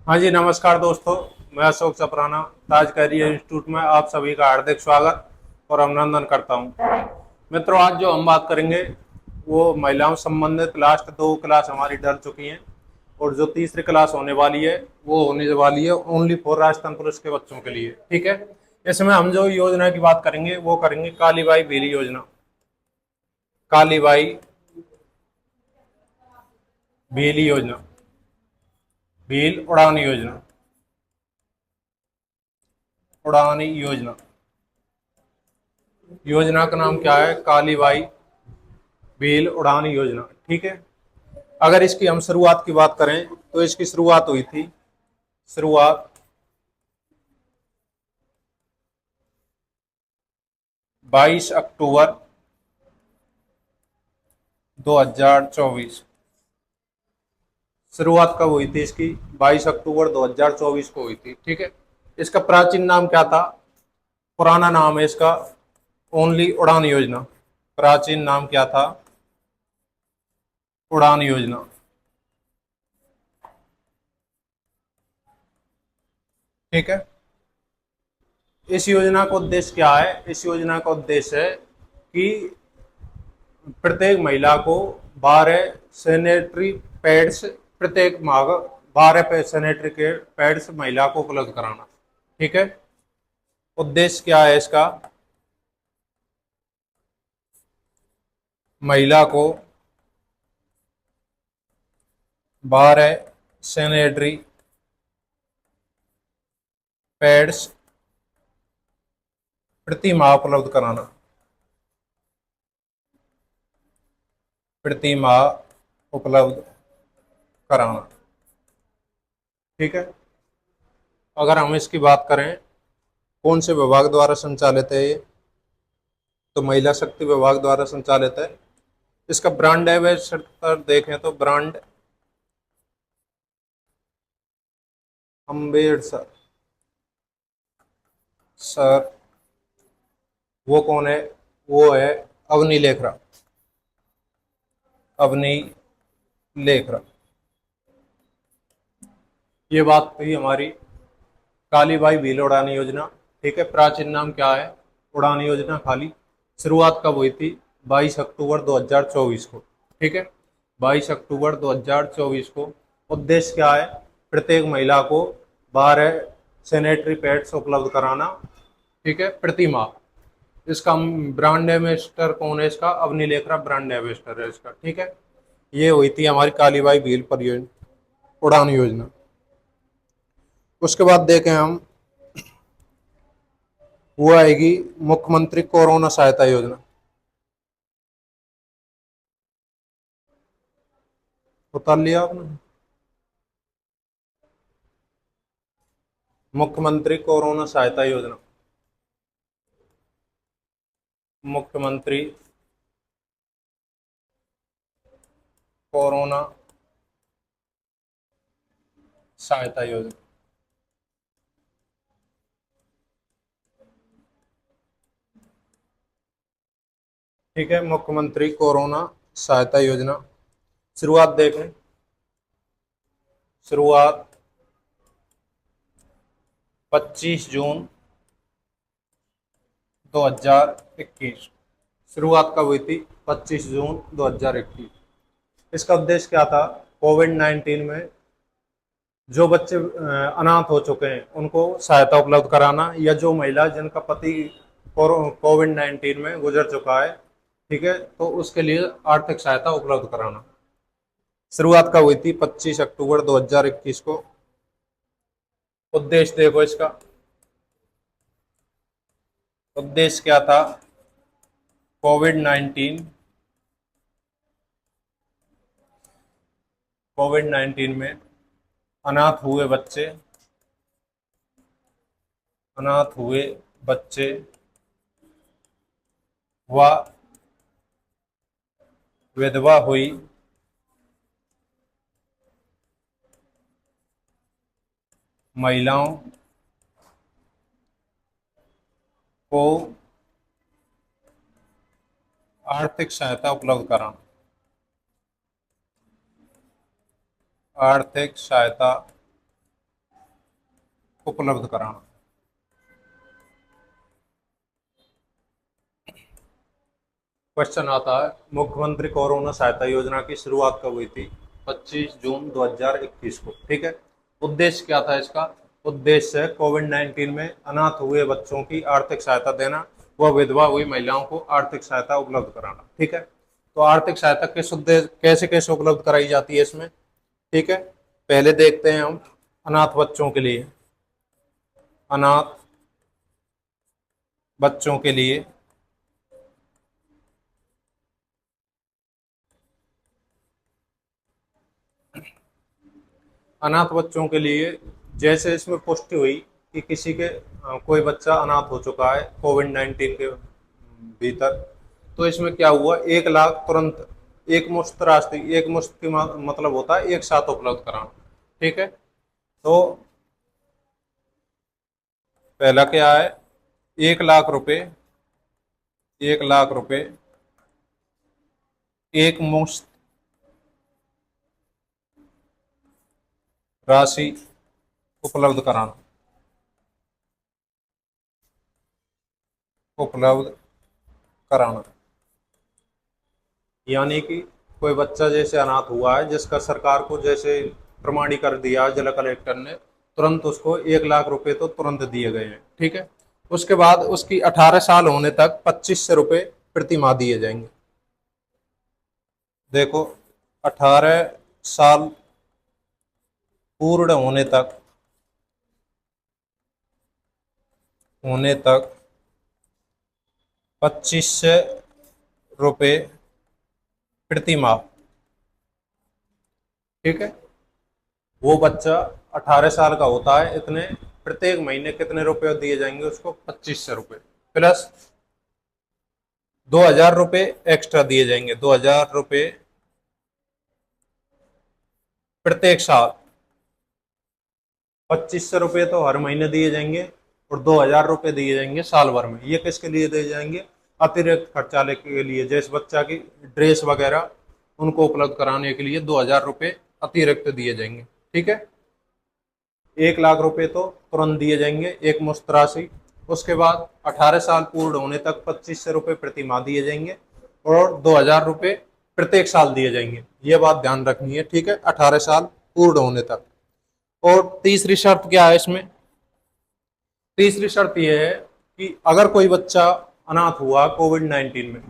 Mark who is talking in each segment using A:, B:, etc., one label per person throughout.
A: हाँ जी, नमस्कार दोस्तों। मैं अशोक चपराना ताज कैरियर इंस्टीट्यूट में आप सभी का हार्दिक स्वागत और अभिनंदन करता हूँ। मित्रों, आज जो हम बात करेंगे वो महिलाओं से संबंधित लास्ट दो क्लास हमारी डल चुकी हैं और जो तीसरी क्लास होने वाली है वो होने वाली है ओनली फॉर राजस्थान पुलिस के बच्चों के लिए। ठीक है, इसमें हम जो योजना की बात करेंगे वो करेंगे कालीबाई भील योजना। कालीबाई भील योजना, भील उड़ान योजना, उड़ान योजना। योजना का नाम क्या है? कालीबाई भील उड़ान योजना। ठीक है, अगर इसकी हम शुरुआत की बात करें तो इसकी शुरुआत हुई थी, शुरुआत 22 अक्टूबर 2024। शुरुआत कब हुई थी इसकी? 22 अक्टूबर 2024 को हुई थी। ठीक है, इसका प्राचीन नाम क्या था? पुराना नाम है इसका ओनली उड़ान योजना। प्राचीन नाम क्या था? उड़ान योजना। ठीक है, इस योजना का उद्देश्य क्या है? इस योजना का उद्देश्य है कि प्रत्येक महिला को 12 सैनिटरी पैड्स, प्रत्येक माह 12 सैनिटरी के पैड्स महिला को उपलब्ध कराना। ठीक है, उद्देश्य क्या है इसका? महिला को 12 सैनिटरी पैड्स प्रति माह उपलब्ध कराना, प्रति माह उपलब्ध कराना। ठीक है, अगर हम इसकी बात करें कौन से विभाग द्वारा संचालित है ये, तो महिला शक्ति विभाग द्वारा संचालित है। इसका ब्रांड एम्बेसडर देखें तो ब्रांड अम्बेडकर सर, वो कौन है? वो है अवनी लेखरा, अवनी लेखरा। ये बात थी हमारी कालीबाई भील उड़ान योजना। ठीक है, प्राचीन नाम क्या है? उड़ान योजना खाली। शुरुआत कब हुई थी? 22 अक्टूबर 2024 को। ठीक है, 22 अक्टूबर 2024 को। उद्देश्य क्या है? प्रत्येक महिला को 12 सैनिटरी पैड्स उपलब्ध कराना। ठीक है, प्रति माह। इसका ब्रांड एम्बेसडर कौन है? इसका अवनी लेखरा ब्रांड एम्बेसडर है इसका। ठीक है, ये हुई थी हमारी कालीबाई भील परियोजना, उड़ान योजना। उसके बाद देखें हम, वो आएगी मुख्यमंत्री कोरोना सहायता योजना। उतार लिया आपने? मुख्यमंत्री कोरोना सहायता योजना, मुख्यमंत्री कोरोना सहायता योजना। ठीक है, मुख्यमंत्री कोरोना सहायता योजना। शुरुआत देखें, शुरुआत 25 जून 2021। शुरुआत कब हुई थी? 25 जून 2021। इसका उद्देश्य क्या था? कोविड-19 में जो बच्चे अनाथ हो चुके हैं उनको सहायता उपलब्ध कराना, या जो महिला जिनका पति कोविड-19 में गुजर चुका है, ठीक है, तो उसके लिए आर्थिक सहायता उपलब्ध कराना। शुरुआत कब हुई थी? 25 अक्टूबर 2021 को। उद्देश्य देखो इसका, उद्देश्य क्या था? कोविड 19, कोविड 19 में अनाथ हुए बच्चे, अनाथ हुए बच्चे व विधवा हुई महिलाओं को आर्थिक सहायता उपलब्ध कराना, आर्थिक सहायता उपलब्ध कराना। क्वेश्चन आता है, मुख्यमंत्री कोरोना सहायता योजना की शुरुआत कब हुई थी? 25 जून 2021 को। ठीक है। उद्देश्य क्या था इसका? उद्देश्य कोविड-19 में अनाथ हुए बच्चों की आर्थिक सहायता देना व विधवा हुई महिलाओं को आर्थिक सहायता उपलब्ध कराना। ठीक है। तो आर्थिक सहायता किस उद्देश्य कैसे कैसे उपलब्ध कराई जाती है इसमें? ठीक है। पहले देखते हैं हम अनाथ बच्चों के लिए। अनाथ बच्चों के लिए अनाथ बच्चों के लिए जैसे इसमें पुष्टि हुई कि किसी के कोई बच्चा अनाथ हो चुका है कोविड-19 के भीतर, तो इसमें क्या हुआ, 1 लाख तुरंत एक मुश्त राशि, एक मुश्त की मतलब होता है एक साथ उपलब्ध कराना। ठीक है। तो पहला क्या है, 1 लाख रुपए, 1 लाख रुपए एक मुश्त राशि उपलब्ध कराना, उपलब्ध कराना। यानी कि कोई बच्चा जैसे अनाथ हुआ है जिसका सरकार को जैसे प्रमाणीकरण कर दिया जिला कलेक्टर ने, तुरंत उसको 1 लाख रुपए तो तुरंत दिए गए हैं। ठीक है। उसके बाद उसकी 18 साल होने तक 2500 रुपये प्रति माह दिए जाएंगे। देखो, 18 साल पूर्ण होने तक 2500 रुपये प्रति माह। ठीक है। वो बच्चा 18 साल का होता है, इतने प्रत्येक महीने कितने रुपए दिए जाएंगे उसको? 2500 रुपये प्लस 2000 रुपये एक्स्ट्रा दिए जाएंगे। 2000 रुपये प्रत्येक साल। 2500 रुपये तो हर महीने दिए जाएंगे और 2000 रुपये दिए जाएंगे साल भर में। ये किसके लिए दिए जाएंगे? अतिरिक्त खर्चाले के लिए, जैसे बच्चा की ड्रेस वगैरह उनको उपलब्ध कराने के लिए 2000 रुपये अतिरिक्त दिए जाएंगे। ठीक है। 1 लाख रुपए तो तुरंत दिए जाएंगे एक मुश्त राशि। उसके बाद 18 साल पूर्ण होने तक 2500 रुपये प्रति माह दिए जाएंगे और 2000 रुपये प्रत्येक साल दिए जाएंगे। ये बात ध्यान रखनी है। ठीक है। 18 साल पूर्ण होने तक। और तीसरी शर्त क्या है इसमें? तीसरी शर्त यह है कि अगर कोई बच्चा अनाथ हुआ कोविड-19 में,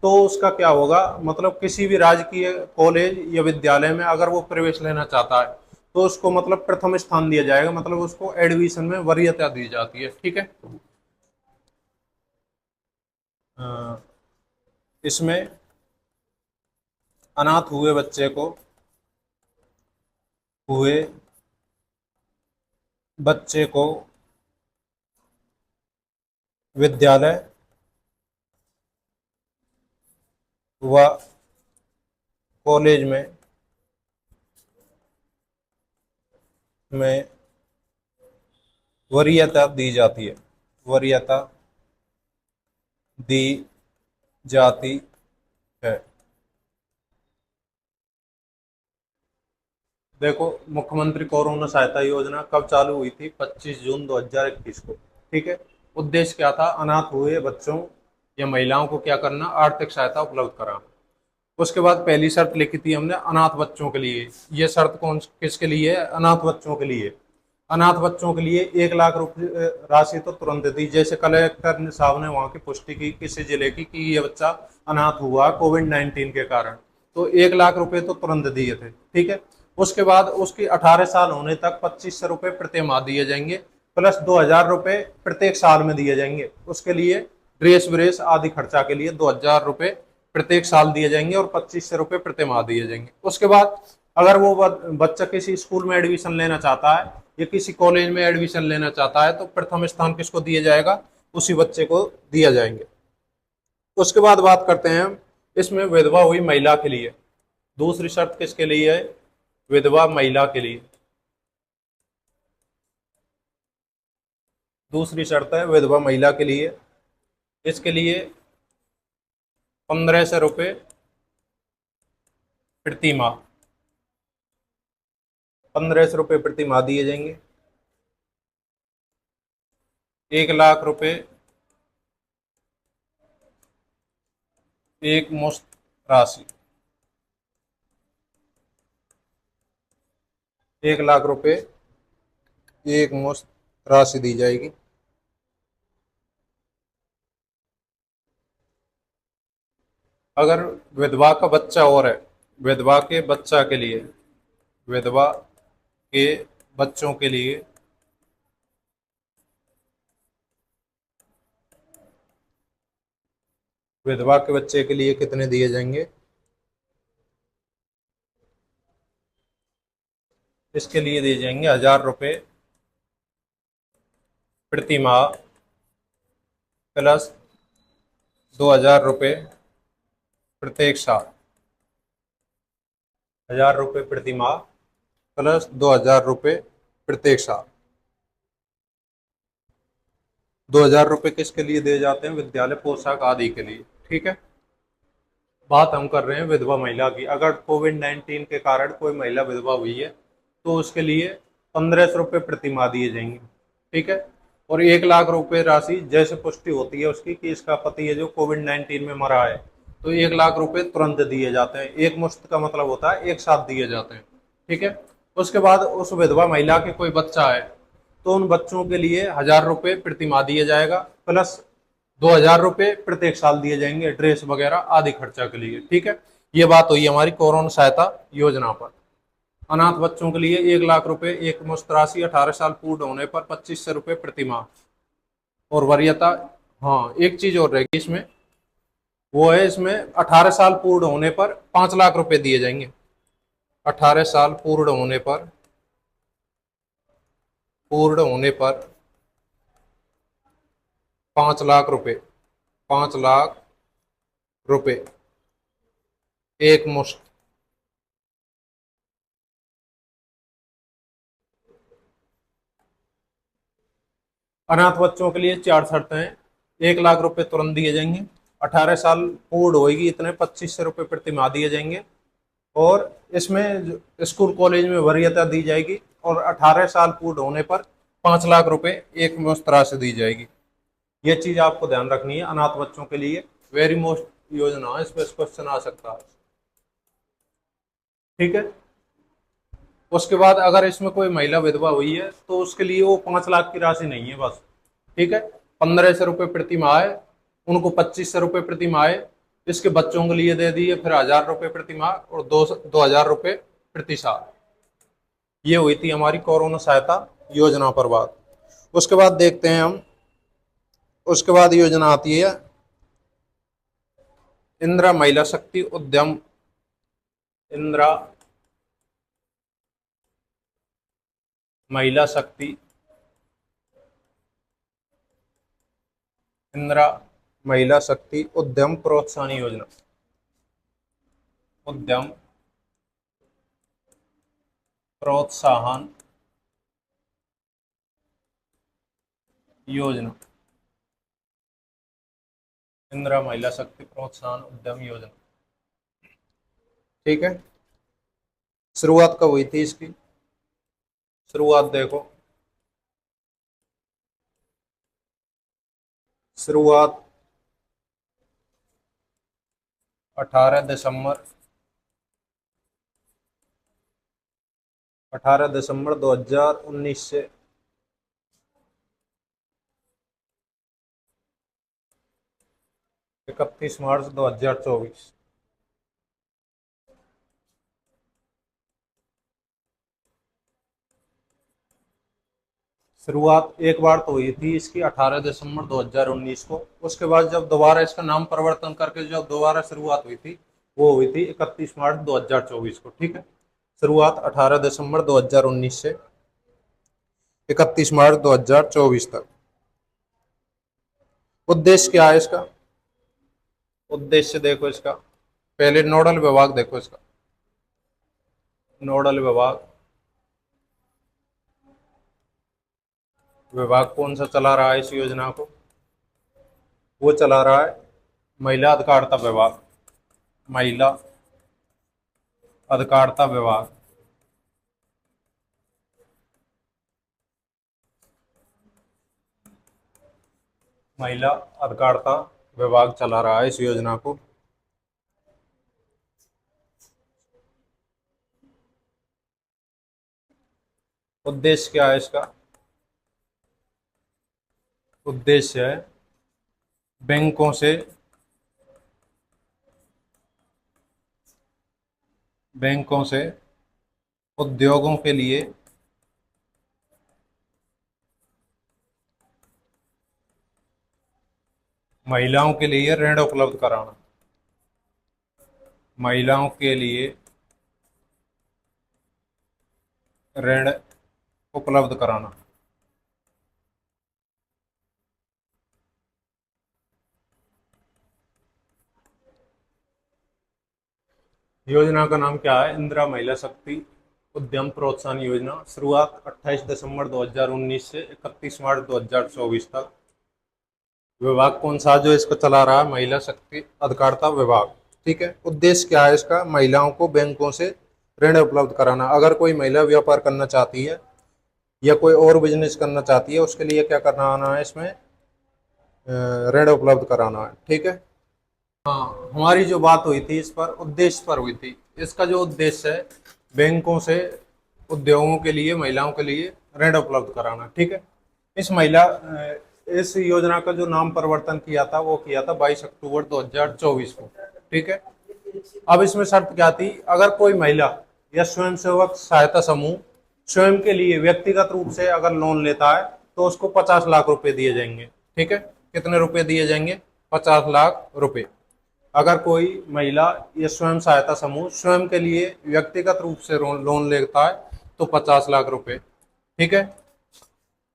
A: तो उसका क्या होगा, मतलब किसी भी राजकीय कॉलेज या विद्यालय में अगर वो प्रवेश लेना चाहता है तो उसको मतलब प्रथम स्थान दिया जाएगा, मतलब उसको एडमिशन में वरीयता दी जाती है। ठीक है। अ, इसमें अनाथ हुए बच्चे को विद्यालय व कॉलेज में वरीयता दी जाती है, वरीयता दी जाती है। देखो, मुख्यमंत्री कोरोना सहायता योजना कब चालू हुई थी? 25 जून 2021 को। ठीक है। उद्देश्य क्या था? अनाथ हुए बच्चों या महिलाओं को क्या करना? आर्थिक सहायता उपलब्ध कराना। उसके बाद पहली शर्त लिखी थी हमने अनाथ बच्चों के लिए। ये शर्त कौन किसके लिए है? अनाथ बच्चों के लिए। अनाथ बच्चों के लिए 1 लाख रुपये राशि तो तुरंत दी, जैसे कलेक्टर ने साहब ने वहां की पुष्टि की किसी जिले की कि ये बच्चा अनाथ हुआ कोविड-19 के कारण, तो 1 लाख रुपये तो तुरंत दिए थे। ठीक है। उसके बाद उसकी 18 साल होने तक 2500 रुपये प्रति माह दिए जाएंगे प्लस 2000 रुपये प्रत्येक साल में दिए जाएंगे। उसके लिए ड्रेस व्रेस आदि खर्चा के लिए 2000 रुपये प्रत्येक साल दिए जाएंगे और 2500 रुपये प्रति माह दिए जाएंगे। उसके बाद अगर वो बच्चा किसी स्कूल में एडमिशन लेना चाहता है या किसी कॉलेज में एडमिशन लेना चाहता है तो प्रथम स्थान किसको दिया जाएगा? उसी बच्चे को दिया जाएंगे। उसके बाद बात करते हैं हम इसमें विधवा हुई महिला के लिए। दूसरी शर्त किसके लिए है? विधवा महिला के लिए। दूसरी शर्त है विधवा महिला के लिए। इसके लिए 1500 रुपये प्रति माह, 1500 रुपये प्रति माह दिए जाएंगे। 1 लाख रुपए एक मुश्त राशि, 1 लाख रुपए एक मुश्त राशि दी जाएगी। अगर विधवा का बच्चा और है, विधवा के बच्चा के लिए, विधवा के बच्चों के लिए विधवा के बच्चे के लिए कितने दिए जाएंगे? इसके लिए दिए जाएंगे 1,000 रुपए प्रति माह प्लस 2,000 रुपए प्रत्येक साल। 1,000 रुपए प्रति माह प्लस 2,000 रुपए प्रत्येक साल। 2,000 रुपए किसके लिए दिए जाते हैं? विद्यालय पोशाक आदि के लिए। ठीक है, बात हम कर रहे हैं विधवा महिला की। अगर कोविड-19 के कारण कोई महिला विधवा हुई है तो उसके लिए 1,500 रुपये प्रति माह दिए जाएंगे। ठीक है, और 1 लाख रुपए राशि जैसे पुष्टि होती है उसकी कि इसका पति है जो कोविड-19 में मरा है, तो 1 लाख रुपए तुरंत दिए जाते हैं। एक मुश्त का मतलब होता है एक साथ दिए जाते हैं। ठीक है, उसके बाद उस विधवा महिला के कोई बच्चा है तो उन बच्चों के लिए 1,000 रुपए प्रति माह दिया जाएगा प्लस 2,000 रुपए प्रत्येक साल दिए जाएंगे ड्रेस वगैरह आदि खर्चा के लिए। ठीक है, ये बात हुई हमारी कोरोना सहायता योजना पर। अनाथ बच्चों के लिए 1 लाख रुपए एक मुश्त राशि 18 साल पूर्ण होने पर 2,500 रुपये प्रति माह। और वरीयता, हाँ एक चीज और रहेगी इसमें, वो है इसमें 18 साल पूर्ण होने पर 5 लाख रुपए दिए जाएंगे। 18 साल पूर्ण होने पर 5 लाख रुपए, 5 लाख रुपए एक मुश्त। अनाथ बच्चों के लिए 4 शर्तें हैं। 1 लाख रुपए तुरंत दिए जाएंगे, 18 साल पूर्ण होगी इतने 2,500 रुपये प्रति माह दिए जाएंगे, और इसमें स्कूल कॉलेज में वरीयता दी जाएगी, और 18 साल पूर्ण होने पर 5 लाख रुपए एक मुश्त राशि दी जाएगी। ये चीज आपको ध्यान रखनी है अनाथ बच्चों के लिए। वेरी मोस्ट योजना है, इस पर क्वेश्चन आ सकता है। ठीक है, उसके बाद अगर इसमें कोई महिला विधवा हुई है तो उसके लिए वो 5 लाख की राशि नहीं है बस। ठीक है, 1,500 रुपये प्रति माह है, उनको 2,500 रुपये प्रति माह है। इसके बच्चों के लिए दे दिए फिर 1,000 रुपये प्रति माह और 2,000 रुपये प्रति साल। ये हुई थी हमारी कोरोना सहायता योजना पर बात। उसके बाद देखते हैं हम, उसके बाद योजना आती है इंदिरा महिला शक्ति उद्यम, इंदिरा महिला शक्ति, इंदिरा महिला शक्ति उद्यम प्रोत्साहन योजना, उद्यम प्रोत्साहन योजना, इंदिरा महिला शक्ति प्रोत्साहन उद्यम योजना। ठीक है, शुरुआत कब हुई थी इसकी? शुरुआत देखो, शुरुआत 18 दिसंबर 2019 से 31 मार्च 2024। शुरुआत एक बार तो हुई थी इसकी 18 दिसंबर 2019 को। उसके बाद जब दोबारा इसका नाम परिवर्तन करके जब दोबारा शुरुआत हुई थी वो हुई थी 31 मार्च 2024 को। ठीक है, शुरुआत 18 दिसंबर 2019 से 31 मार्च 2024 तक। उद्देश्य क्या है इसका? उद्देश्य देखो इसका, पहले नोडल विभाग देखो इसका। नोडल विभाग कौन सा चला रहा है इस योजना को? वो चला रहा है महिला अधिकारिता विभाग, महिला अधिकारिता विभाग। महिला अधिकारिता विभाग चला रहा है इस योजना को। उद्देश्य क्या है इसका? उद्देश्य है बैंकों से उद्योगों के लिए महिलाओं के लिए ऋण उपलब्ध कराना। महिलाओं के लिए ऋण उपलब्ध कराना। योजना का नाम क्या है? इंदिरा महिला शक्ति उद्यम प्रोत्साहन योजना। शुरुआत 28 दिसंबर 2019 से 31 मार्च 2024 तक। विभाग कौन सा जो इसको चला रहा है? महिला शक्ति अधिकारिता विभाग। ठीक है। उद्देश्य क्या है इसका? महिलाओं को बैंकों से ऋण उपलब्ध कराना। अगर कोई महिला व्यापार करना चाहती है या कोई और बिजनेस करना चाहती है, उसके लिए क्या करना आना है? इसमें ऋण उपलब्ध कराना है। ठीक है। हाँ, हमारी जो बात हुई थी इस पर उद्देश्य पर हुई थी। इसका जो उद्देश्य है, बैंकों से उद्योगों के लिए महिलाओं के लिए ऋण उपलब्ध कराना। ठीक है। इस योजना का जो नाम परिवर्तन किया था वो किया था 22 अक्टूबर 2024 को। ठीक है। अब इसमें शर्त क्या थी? अगर कोई महिला या स्वयंसेवक सहायता समूह स्वयं के लिए व्यक्तिगत रूप से अगर लोन लेता है तो उसको 50 लाख रुपए दिए जाएंगे। ठीक है। कितने रुपए दिए जाएंगे? 50 लाख रुपए। अगर कोई महिला या स्वयं सहायता समूह स्वयं के लिए व्यक्तिगत रूप से लोन लेता है तो 50 लाख रुपए। ठीक है।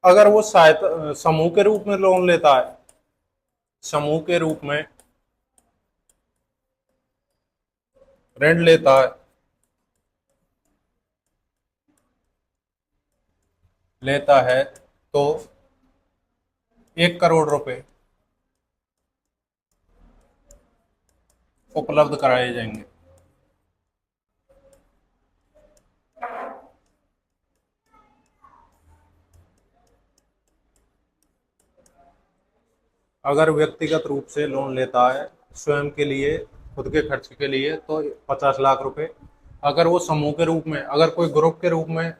A: अगर वो सहायता समूह के रूप में लोन लेता है, समूह के रूप में ऋण लेता है तो 1 करोड़ रुपए उपलब्ध कराए जाएंगे। अगर व्यक्तिगत रूप से लोन लेता है स्वयं के लिए, खुद के खर्च के लिए, तो 50 लाख रुपए। अगर वो समूह के रूप में, अगर कोई ग्रुप के रूप में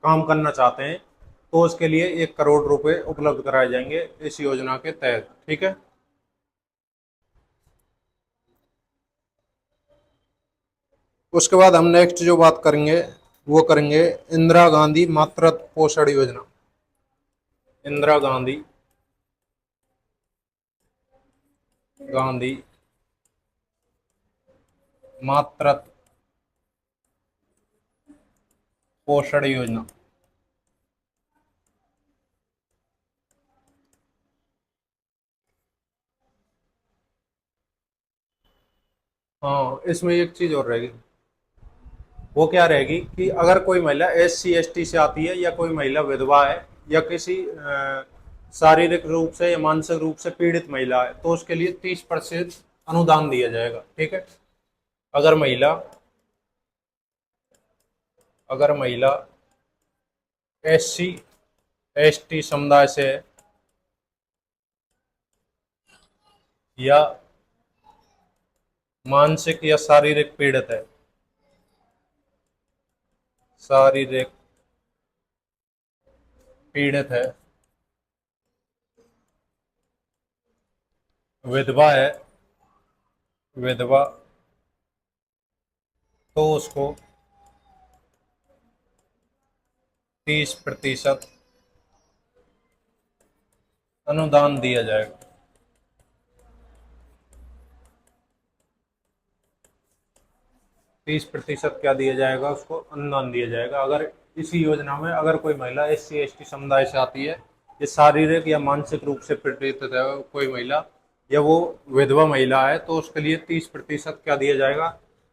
A: काम करना चाहते हैं तो उसके लिए 1 करोड़ रुपए उपलब्ध कराए जाएंगे इस योजना के तहत। ठीक है। उसके बाद हम नेक्स्ट जो बात करेंगे वो करेंगे इंदिरा गांधी मातृत्व पोषण योजना। इंदिरा गांधी मातृत्व पोषण योजना। हाँ, इसमें एक चीज और रहेगी। वो क्या रहेगी कि अगर कोई महिला SC ST से आती है या कोई महिला विधवा है या किसी शारीरिक रूप से या मानसिक रूप से पीड़ित महिला है तो उसके लिए 30% अनुदान दिया जाएगा। ठीक है। अगर महिला अगर महिला SC ST समुदाय से है या मानसिक या शारीरिक पीड़ित है, शारीरिक पीड़ित है, विधवा है, विधवा, तो उसको 30% अनुदान दिया जाएगा। 30% क्या दिया जाएगा? उसको अनुदान दिया जाएगा। अगर इसी योजना में अगर कोई महिला SC ST समुदाय से आती है, ये शारीरिक या मानसिक रूप से पीड़ित है कोई महिला, या वो विधवा महिला है, तो उसके लिए 30% क्या दिया जाएगा?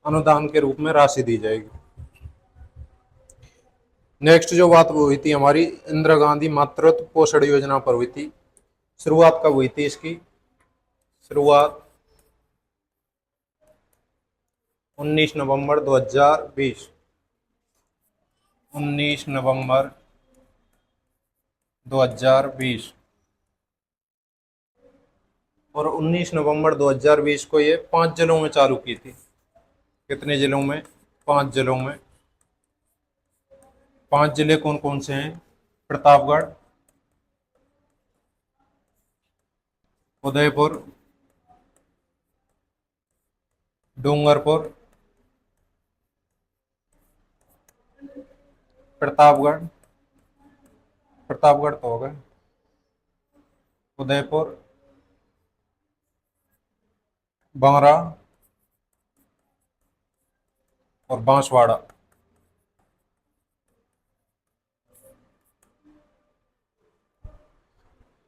A: अनुदान के रूप में राशि दी जाएगी। नेक्स्ट जो बात हुई थी हमारी इंदिरा गांधी मातृत्व पोषण योजना पर हुई थी। शुरुआत कब हुई थी इसकी? शुरुआत 19 नवंबर 2020। 19 नवंबर 2020। और 19 नवंबर 2020 को ये 5 जिलों में चालू की थी। कितने जिलों में? 5 जिलों में। 5 जिले कौन कौन से हैं? प्रतापगढ़, उदयपुर, डूंगरपुर, प्रतापगढ़, प्रतापगढ़ तो हो गए, उदयपुर, बांरा और बांसवाड़ा।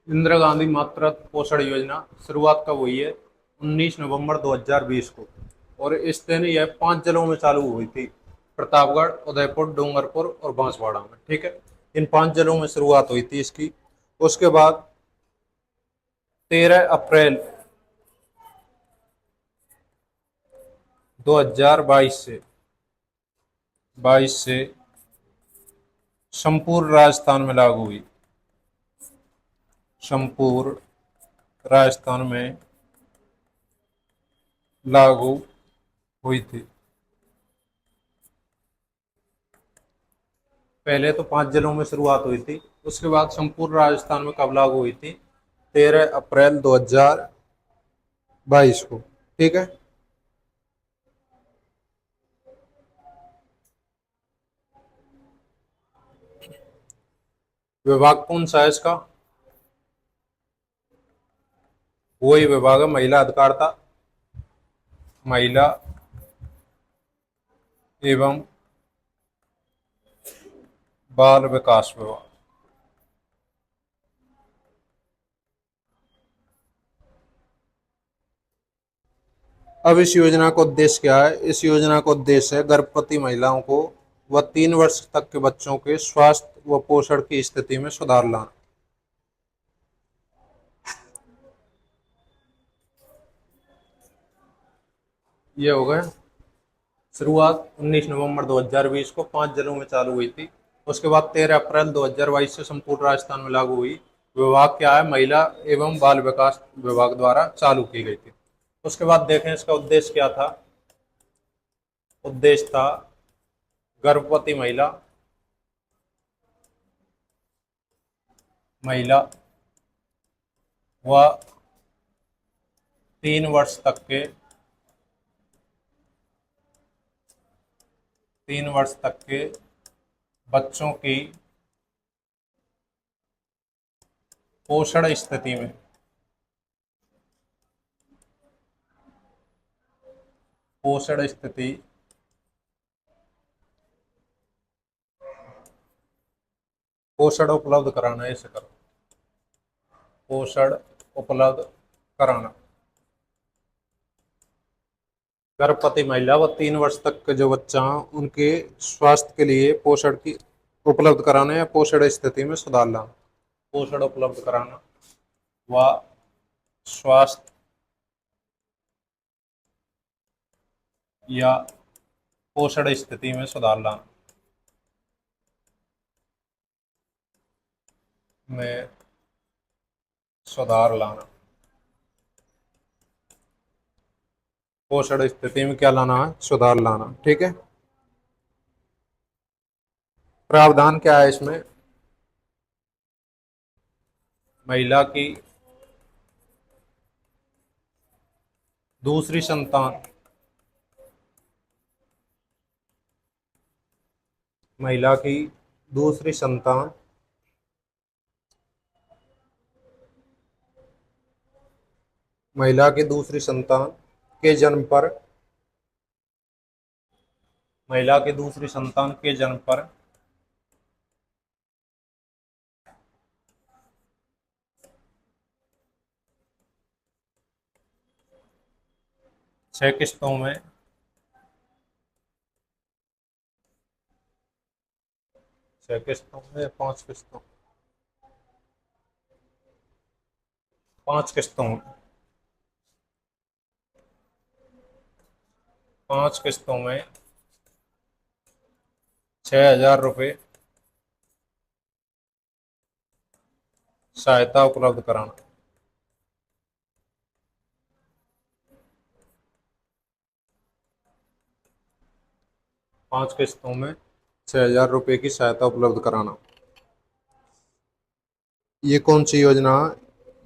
A: इंदिरा गांधी मातृत्व पोषण योजना शुरुआत कब हुई है? 19 नवंबर 2020 को। और इस दिन यह 5 जिलों में चालू हुई थी, प्रतापगढ़, उदयपुर, डूंगरपुर और बांसवाड़ा में। ठीक है, इन 5 जिलों में शुरुआत हुई थी इसकी। उसके बाद 13 अप्रैल 2022 से संपूर्ण राजस्थान में लागू हुई। संपूर्ण राजस्थान में लागू हुई थी। पहले तो 5 जिलों में शुरुआत हुई थी, उसके बाद संपूर्ण राजस्थान में कब लागू हुई थी? 13 अप्रैल 2022 को। ठीक है, विभाग कौन सा है इसका? वही विभाग है महिला अधिकारिता, महिला एवं बाल विकास विभाग। अब इस योजना का उद्देश्य क्या है? इस योजना का उद्देश्य है गर्भवती महिलाओं को व 3 वर्ष तक के बच्चों के स्वास्थ्य व पोषण की स्थिति में सुधार लाना। ये हो गया। शुरुआत 19 नवंबर 2020 को 5 जिलों में चालू हुई थी। उसके बाद 13 अप्रैल 2022 से संपूर्ण राजस्थान में लागू हुई। विभाग क्या है? महिला एवं बाल विकास विभाग द्वारा चालू की गई थी। उसके बाद देखें इसका उद्देश्य क्या था। उद्देश्य था गर्भवती महिला व 3 वर्ष तक के 3 वर्ष तक के बच्चों की पोषण स्थिति में पोषण स्थिति पोषण उपलब्ध कराना। ऐसे करो, पोषण उपलब्ध कराना। गर्भवती महिला व 3 वर्ष तक के जो बच्चा हैं उनके स्वास्थ्य के लिए पोषण की उपलब्ध कराना या पोषण स्थिति में सुधार लाना। पोषण उपलब्ध कराना व स्वास्थ्य या पोषण स्थिति में सुधार लाना में सुधार लाना। पोषण स्थिति में क्या लाना है? सुधार लाना। ठीक है, प्रावधान क्या है इसमें? महिला की दूसरी संतान महिला की दूसरी संतान महिला की दूसरी संतान के जन्म पर महिला की दूसरी संतान के जन्म पर छह किस्तों में 5 किस्तों 5 किस्तों में 5 किस्तों में 6,000 रुपये सहायता उपलब्ध कराना। 5 किस्तों में 6,000 रुपये की सहायता उपलब्ध कराना। ये कौन सी योजना है?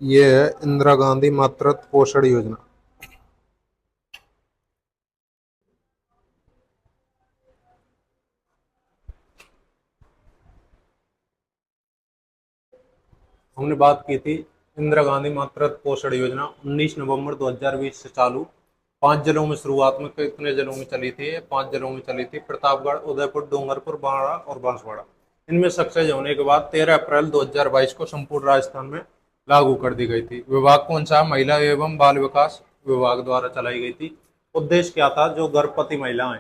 A: ये है इंदिरा गांधी मातृत्व पोषण योजना। हमने बात की थी इंदिरा गांधी मातृत्व पोषण योजना 19 नवंबर 2020 से चालू। 5 जिलों में शुरुआत में कितने जिलों में चली थी? 5 जिलों में चली थी, प्रतापगढ़, उदयपुर, डूंगरपुर, बांदा और बांसवाड़ा। इनमें सक्सेस होने के बाद 13 अप्रैल 2022 को संपूर्ण राजस्थान में लागू कर दी गई थी। विभाग कौन सा? महिला एवं बाल विकास विभाग द्वारा चलाई गई थी। उद्देश्य क्या था? जो गर्भवती महिलाएं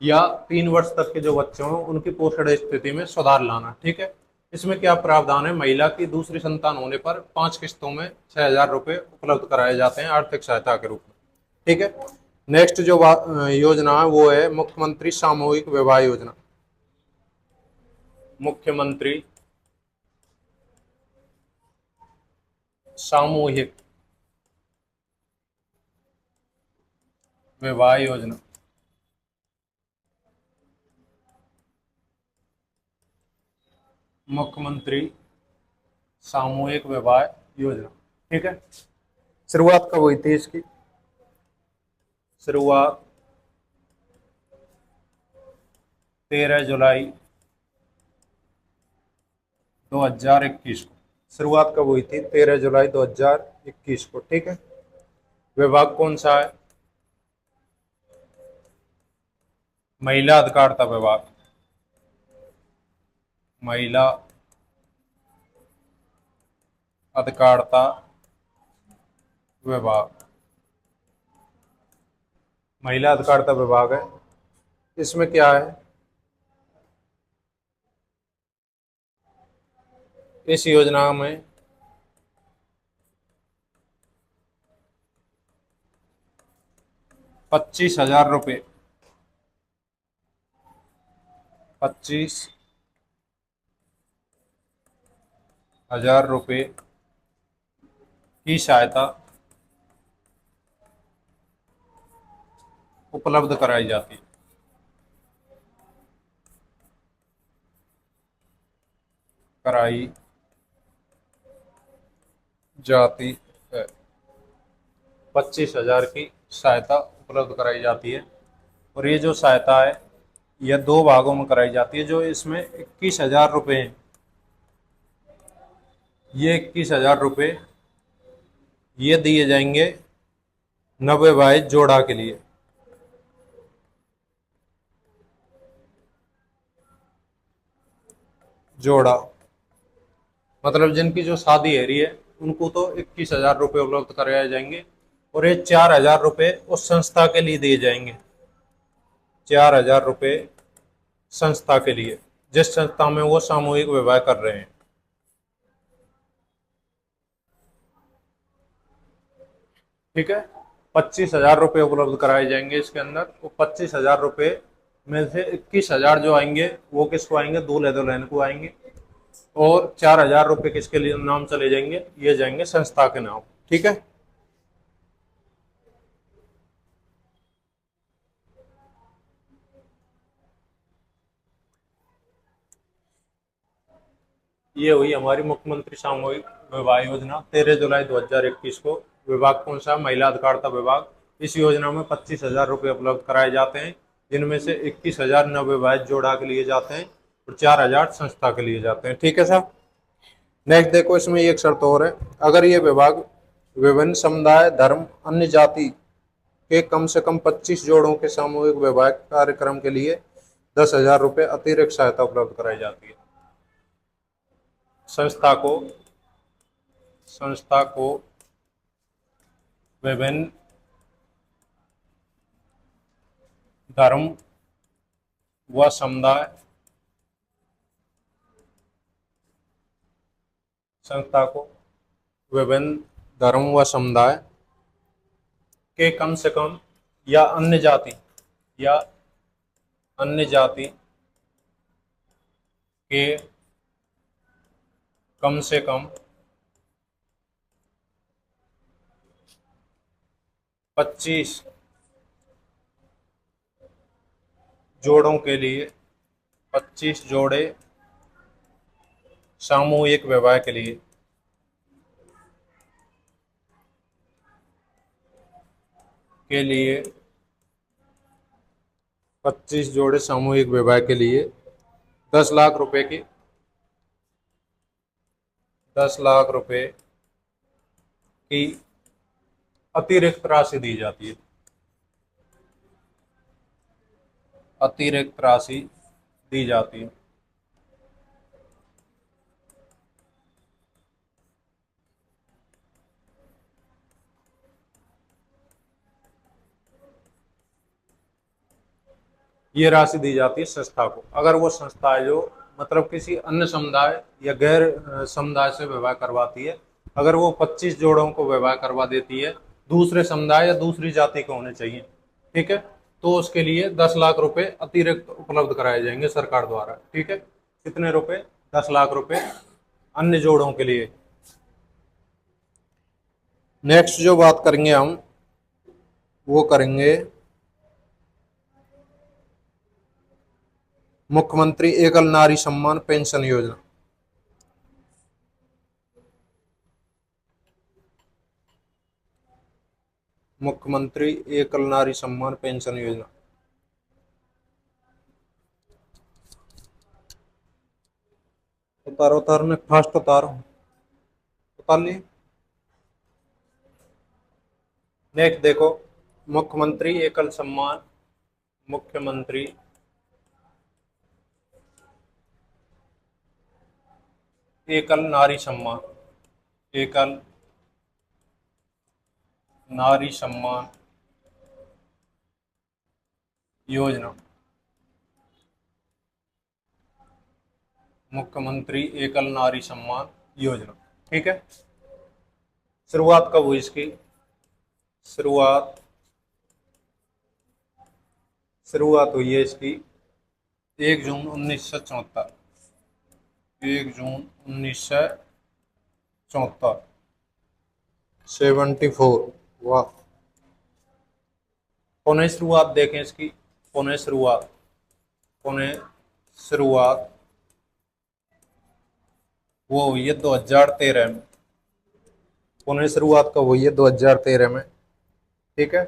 A: या 3 वर्ष तक के जो बच्चे हों उनकी पोषण स्थिति में सुधार लाना। ठीक है। इसमें क्या प्रावधान है? महिला की दूसरी संतान होने पर 5 किस्तों में 6,000 रुपये उपलब्ध कराए जाते हैं आर्थिक सहायता के रूप में। ठीक है। नेक्स्ट जो योजना है वो है मुख्यमंत्री सामूहिक विवाह योजना। मुख्यमंत्री सामूहिक विवाह योजना। मुख्यमंत्री सामूहिक विवाह योजना। ठीक है। शुरुआत कब हुई थी इसकी? शुरुआत 13 जुलाई 2021 को। शुरुआत कब हुई थी? 13 जुलाई 2021 को। ठीक है। विभाग कौन सा है? महिला अधिकारिता विभाग। महिला अधिकारिता विभाग। महिला अधिकारिता विभाग है। इसमें क्या है? इस योजना में 25,000 रुपये 25,000 रुपये की सहायता उपलब्ध कराई जाती है। कराई जाती है। 25,000 की सहायता उपलब्ध कराई जाती है। और ये जो सहायता है यह 2 भागों में कराई जाती है। जो इसमें 21,000 रुपये हैं, ये 21,000 रुपये ये दिए जाएंगे नवविवाहित जोड़ा के लिए। जोड़ा मतलब जिनकी जो शादी है रही है उनको तो 21,000 रुपये उपलब्ध कराए जाएंगे। और ये 4,000 रुपये उस संस्था के लिए दिए जाएंगे। 4,000 रुपये संस्था के लिए जिस संस्था में वो सामूहिक विवाह कर रहे हैं। ठीक है। 25,000 रुपये उपलब्ध कराए जाएंगे इसके अंदर। वो 25,000 रुपये में से 21,000 जो आएंगे वो किसको आएंगे? दूल्हे दुल्हन को आएंगे। और 4,000 रुपये किसके लिए नाम चले जाएंगे? ये जाएंगे संस्था के नाम। ठीक है। ये हुई हमारी मुख्यमंत्री सामूहिक विवाह योजना 13 जुलाई 2021 को। विभाग कौन सा? महिला अधिकारिता विभाग। इस योजना में 25,000 रुपये उपलब्ध कराए जाते हैं, जिनमें से 21,000 नवविवाहित जोड़ा के लिए जाते हैं और 4,000 संस्था के लिए जाते हैं। ठीक है साहब। नेक्स्ट देखो, इसमें एक शर्त और है। अगर ये विभाग विभिन्न समुदाय, धर्म, अन्य जाति के कम से कम 25 जोड़ों के सामूहिक वैवाहिक कार्यक्रम के लिए 10,000 रुपये अतिरिक्त सहायता उपलब्ध कराई जाती है। संस्था को विभिन्न धर्म व समुदाय संस्था को विभिन्न धर्म व समुदाय के कम से कम या अन्य जाति के कम से कम 25 जोड़ों के लिए, 25 जोड़े सामूहिक विवाह के लिए, के लिए 25 जोड़े सामूहिक विवाह के लिए 10 लाख रुपए की, 10 लाख रुपए की अतिरिक्त राशि दी जाती है, अतिरिक्त राशि दी जाती है। ये राशि दी जाती है संस्था को। अगर वो संस्था है जो मतलब किसी अन्य समुदाय या गैर समुदाय से विवाह करवाती है, अगर वो 25 जोड़ों को विवाह करवा देती है, दूसरे समुदाय या दूसरी जाति के होने चाहिए, ठीक है, तो उसके लिए 10 लाख रुपए अतिरिक्त उपलब्ध कराए जाएंगे सरकार द्वारा। ठीक है, कितने रुपए? 10 लाख रुपए अन्य जोड़ों के लिए। नेक्स्ट जो बात करेंगे हम, वो करेंगे मुख्यमंत्री एकल नारी सम्मान पेंशन योजना। मुख्यमंत्री एकल नारी सम्मान पेंशन योजना। उतारो उतारो ने फास्ट उतारो, उतार लिए। नेक्स्ट देखो, मुख्यमंत्री एकल सम्मान, मुख्यमंत्री एकल नारी सम्मान, एकल नारी सम्मान योजना। मुख्यमंत्री एकल नारी सम्मान योजना, ठीक है। शुरुआत कब हुई इसकी? शुरुआत हुई है इसकी 1 जून 1974, 1 जून 1974, 74। वाह। पुनः शुरुआत देखें इसकी, पुनः शुरुआत वो हुई है 2013 में। पुनः शुरुआत कब हुई है? 2013 में, ठीक है।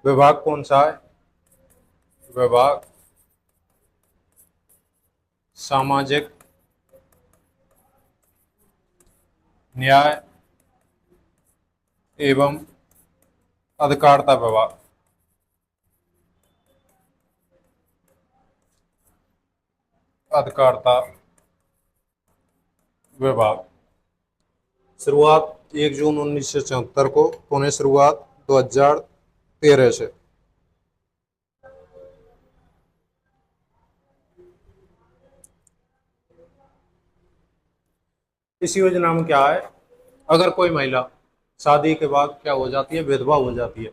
A: विभाग कौन सा है? विभाग सामाजिक न्याय एवं अधिकारिता विभाग, अधिकारिता विभाग। शुरुआत 1 जून 1974 को, पुनः शुरुआत 2013 से। इस योजना में क्या है? अगर कोई महिला शादी के बाद क्या हो जाती है? विधवा हो जाती है,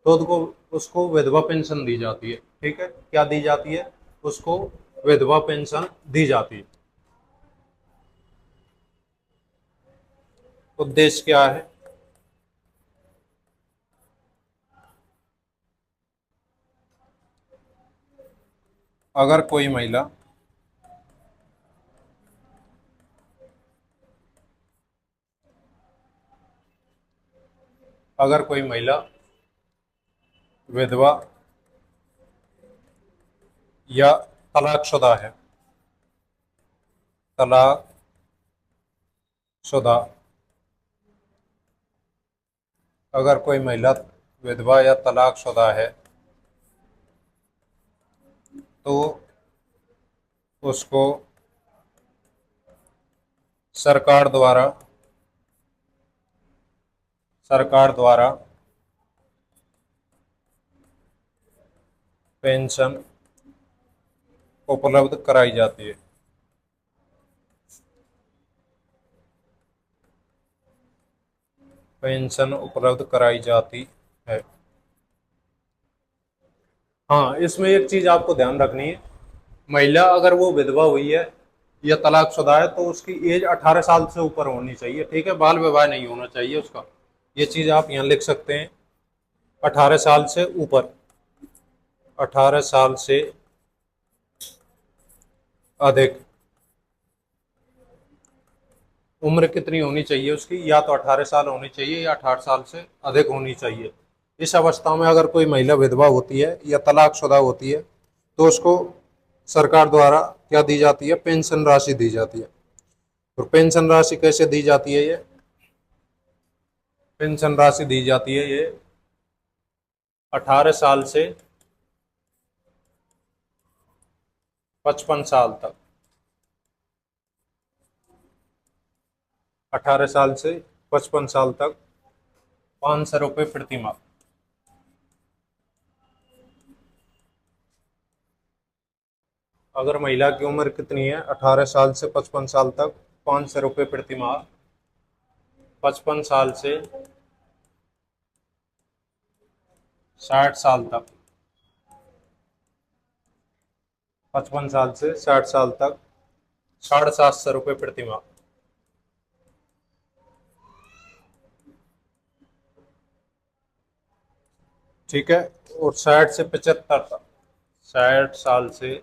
A: तो उसको विधवा पेंशन दी जाती है, ठीक है। क्या दी जाती है? उसको विधवा पेंशन दी जाती है। उद्देश्य क्या है? अगर कोई महिला विधवा या तलाकशुदा है, तलाकशुदा, अगर कोई महिला विधवा या तलाकशुदा है तो उसको सरकार द्वारा पेंशन उपलब्ध कराई जाती है। पेंशन उपलब्ध कराई जाती है। हाँ, इसमें एक चीज आपको ध्यान रखनी है, महिला अगर वो विधवा हुई है या तलाकशुदा है तो उसकी एज 18 साल से ऊपर होनी चाहिए, ठीक है। बाल विवाह नहीं होना चाहिए उसका। ये चीज आप यहाँ लिख सकते हैं, 18 साल से ऊपर, 18 साल से अधिक। उम्र कितनी होनी चाहिए उसकी? या तो 18 साल होनी चाहिए या 18 साल से अधिक होनी चाहिए। इस अवस्था में अगर कोई महिला विधवा होती है या तलाकशुदा होती है तो उसको सरकार द्वारा क्या दी जाती है? पेंशन राशि दी जाती है। और पेंशन राशि कैसे दी जाती है? ये पेंशन राशि दी जाती है ये 18 साल से 55 साल तक। 18 साल से 55 साल तक 500 रुपये प्रति माह। अगर महिला की उम्र कितनी है? 18 साल से 55 साल तक 500 रुपये प्रति माह। 55 साल से 60 साल तक, 55 साल से 60 साल तक 750 रुपये प्रति माह। ठीक है। और 60 से 75 तक, 60 साल से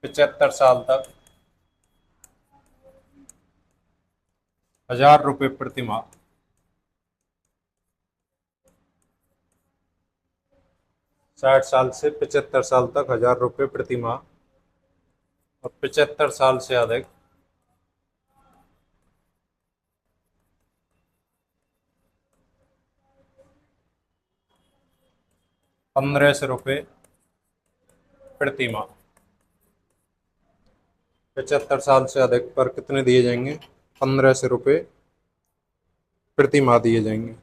A: 75 साल तक 1000 रुपये प्रति माह। 60 साल से 75 साल तक 1000 रुपये प्रति माह। और 75 साल से अधिक 1500 रुपये प्रति माह। 75 साल से अधिक पर कितने दिए जाएंगे? 1500 रुपये प्रति माह दिए जाएंगे।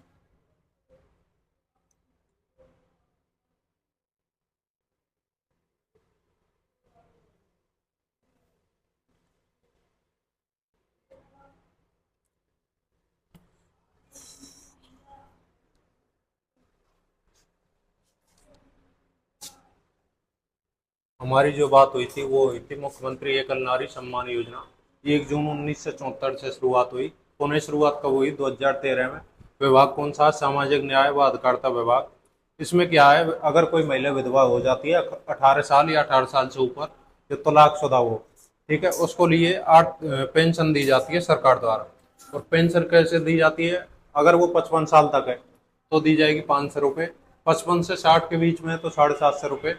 A: हमारी जो बात हुई थी वो हुई थी मुख्यमंत्री एकल नारी सम्मान योजना। 1 जून 1974 से शुरुआत हुई। पुनः शुरुआत कब हुई? 2013 में। विभाग कौन सा? सामाजिक न्याय व अधिकारिता विभाग। इसमें क्या है, अगर कोई महिला विधवा हो जाती है 18 साल या 18 साल से ऊपर, जो तलाकशुदा हो, ठीक है, उसको लिए 8 पेंशन दी जाती है सरकार द्वारा। और पेंशन कैसे दी जाती है? अगर वो 55 साल तक है तो दी जाएगी 500 रुपये। 55 से 60 के बीच में है तो 750 रुपये।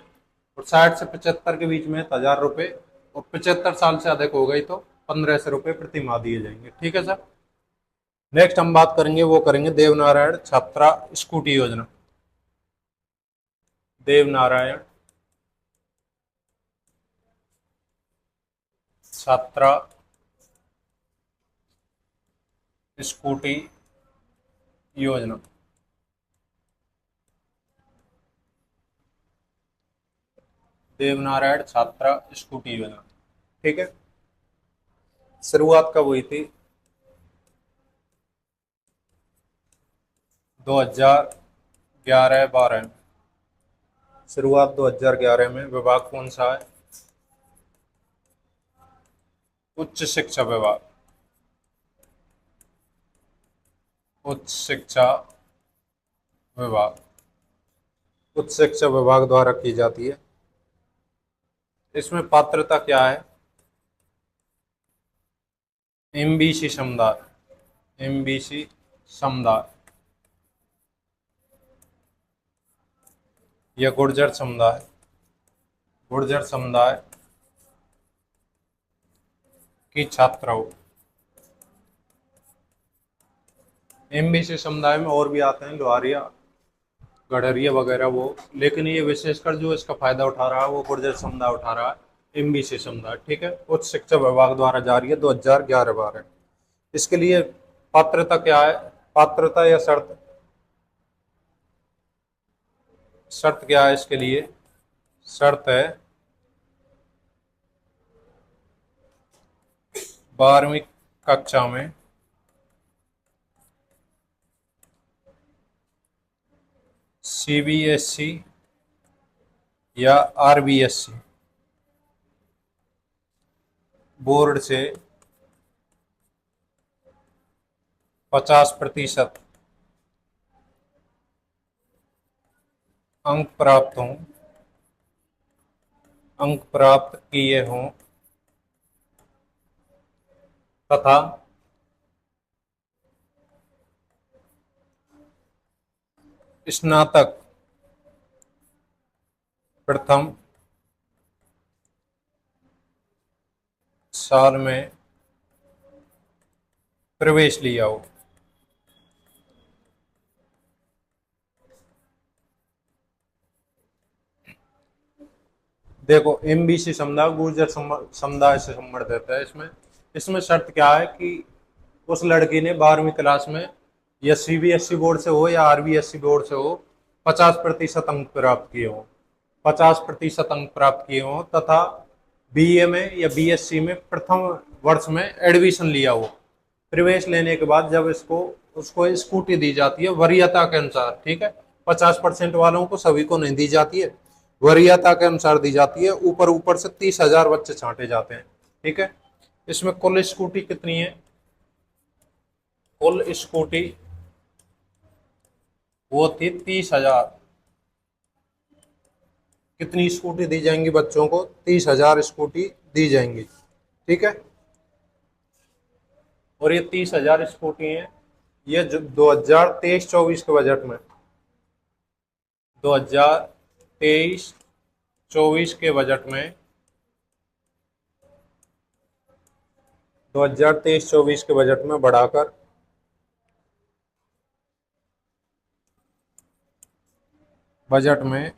A: और 60 से 75 के बीच में 1000 रुपये। और 75 साल से अधिक हो गई तो 1500 रुपये प्रति माह दिए जाएंगे। ठीक है सर। नेक्स्ट हम बात करेंगे, वो करेंगे देवनारायण छात्रा स्कूटी योजना। देवनारायण छात्रा स्कूटी योजना। देवनारायण छात्रा स्कूटी योजना। ठीक है। शुरुआत कब हुई थी? 2011-12 में। शुरुआत 2011 में। विभाग कौन सा है? उच्च शिक्षा विभाग। उच्च शिक्षा विभाग। उच्च शिक्षा विभाग द्वारा की जाती है। इसमें पात्रता क्या है? एमबीसी समुदाय। एमबीसी समुदाय या गुर्जर समुदाय। गुर्जर समुदाय की छात्रा हो। एमबीसी समुदाय में और भी आते हैं, लोहारिया, गडरिया वगैरह वो, लेकिन ये विशेषकर जो इसका फायदा उठा रहा है वो गुर्जर समुदाय उठा रहा है, एमबीसी समुदाय। ठीक है। उच्च शिक्षा विभाग द्वारा जारी है 2011-12। इसके लिए पात्रता क्या है? पात्रता या शर्त? शर्त क्या है इसके लिए? शर्त है 12वीं कक्षा में सीबीएसई या आरबीएसई बोर्ड से 50% अंक प्राप्त हों अंक प्राप्त किए हों तथा स्नातक प्रथम साल में प्रवेश लिया हो। देखो, एमबीसी समुदाय गुर्जर समुदाय से संबंधित है। इसमें इसमें शर्त क्या है कि उस लड़की ने 12वीं क्लास में या सीबीएसई बोर्ड से हो या आरबीएसई बोर्ड से हो 50% अंक प्राप्त किए हों, 50% अंक प्राप्त किए हों तथा बीए में या बीएससी में प्रथम वर्ष में एडमिशन लिया हो। प्रवेश लेने के बाद जब इसको उसको स्कूटी दी जाती है वरीयता के अनुसार, ठीक है, 50% वालों को सभी को नहीं दी जाती है, वरीयता के अनुसार दी जाती है। ऊपर ऊपर से 30,000 बच्चे छांटे जाते हैं, ठीक है। इसमें कुल स्कूटी कितनी है? कुल स्कूटी वो थी 30,000। कितनी स्कूटी दी जाएंगी बच्चों को? 30,000 स्कूटी दी जाएंगी, ठीक है। और ये 30,000 स्कूटी हैं, ये 2023-24 के बजट में, 2023-24 के बजट में, 2023-24 के बजट में बढ़ाकर बजट में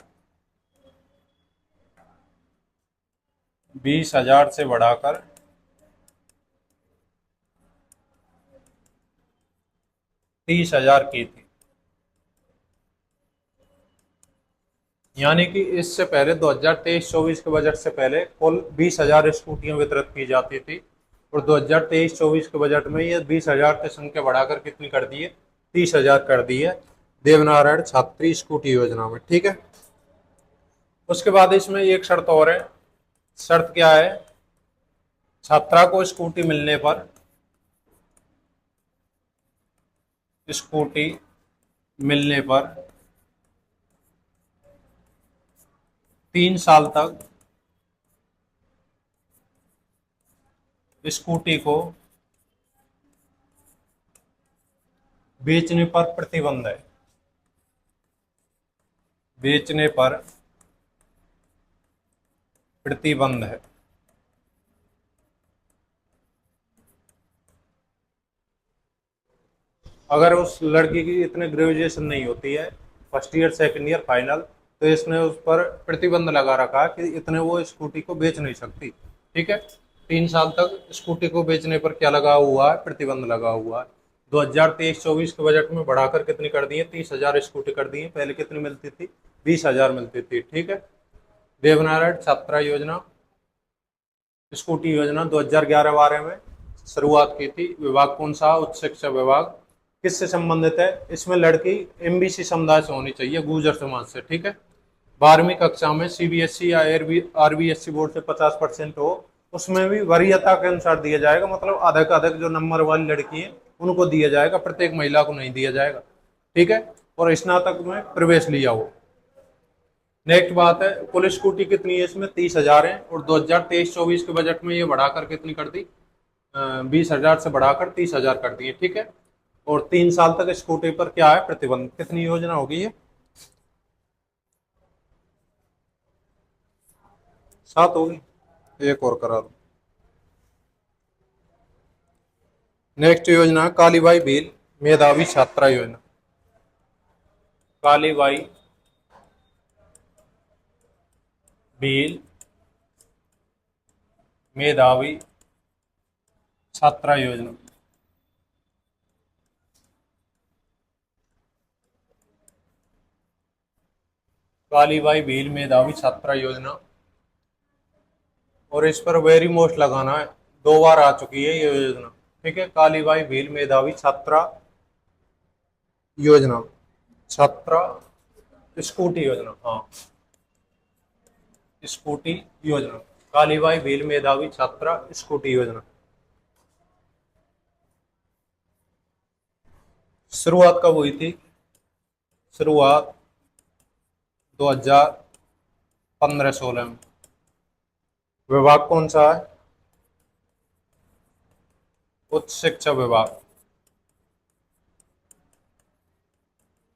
A: 20,000 से बढ़ाकर 30,000 की थी। यानी कि इससे पहले 2023-24 के बजट से पहले कुल 20,000 स्कूटियां वितरित की जाती थी और 2023-24 के बजट में ये 20,000 की संख्या बढ़ाकर कितनी कर दी है? 30,000 कर दी है देवनारायण छात्री स्कूटी योजना में, ठीक है। उसके बाद इसमें एक शर्त और है। शर्त क्या है? छात्रा को स्कूटी मिलने पर, स्कूटी मिलने पर 3 साल तक स्कूटी को बेचने पर प्रतिबंध है। बेचने पर प्रतिबंध है। अगर उस लड़की की इतने ग्रेजुएशन नहीं होती है, first year second year final, तो इसने उस पर प्रतिबंध लगा रखा है कि इतने वो स्कूटी को बेच नहीं सकती, ठीक है। 3 साल तक स्कूटी को बेचने पर क्या लगा हुआ है? प्रतिबंध लगा हुआ है। 2023-24 के बजट में बढ़ाकर कितनी कर दी है? 30,000 स्कूटी कर दी है। पहले कितनी मिलती थी? 20,000 मिलती थी, ठीक है। देवनारायण छात्रा योजना स्कूटी योजना 2011-12 में शुरुआत की थी। विभाग कौन सा? उच्च शिक्षा विभाग। किससे संबंधित है? इसमें लड़की एमबीसी समुदाय से होनी चाहिए, गुर्जर समाज से, ठीक है। 12वीं कक्षा में सीबीएसई या आरबीएसई बोर्ड से 50% हो, उसमें भी वरीयता के अनुसार दिया जाएगा। मतलब अधिक अधिक जो नंबर वाली लड़की है उनको दिया जाएगा, प्रत्येक महिला को नहीं दिया जाएगा, ठीक है। और स्नातक में प्रवेश लिया हो। नेक्स्ट बात है, कुल स्कूटी कितनी है? इसमें 30,000 है और 2023-24 के बजट में ये बढ़ाकर कितनी कर दी? 20,000 से बढ़ाकर 30,000 कर दी है, ठीक है। और 3 साल तक स्कूटी पर क्या है? प्रतिबंध। कितनी योजना होगी ये? 7 होगी। एक और करा दो। नेक्स्ट योजना है कालीबाई भील मेधावी छात्रा योजना। कालीबाई भील मेधावी छात्रा योजना। कालीबाई भील मेधावी छात्रा योजना, और इस पर वेरी मोस्ट लगाना है। 2 बार आ चुकी है ये योजना, ठीक है। कालीबाई भील मेधावी छात्रा योजना, छात्रा स्कूटी योजना, हाँ, स्कूटी योजना। कालीबाई भील मेधावी छात्रा स्कूटी योजना। शुरुआत कब हुई थी? शुरुआत 2015-16 में। विभाग कौन सा है? उच्च शिक्षा विभाग।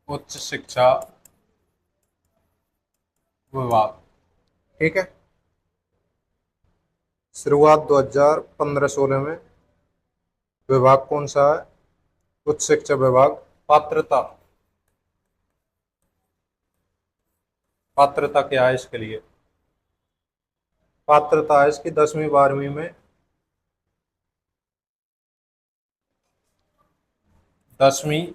A: उच्च शिक्षा विभाग। ठीक है। शुरुआत 2015-16 में। विभाग कौन सा है? उच्च शिक्षा विभाग। पात्रता। पात्रता क्या है इसके लिए? पात्रता है इसकी 10वीं 12वीं में, 10वीं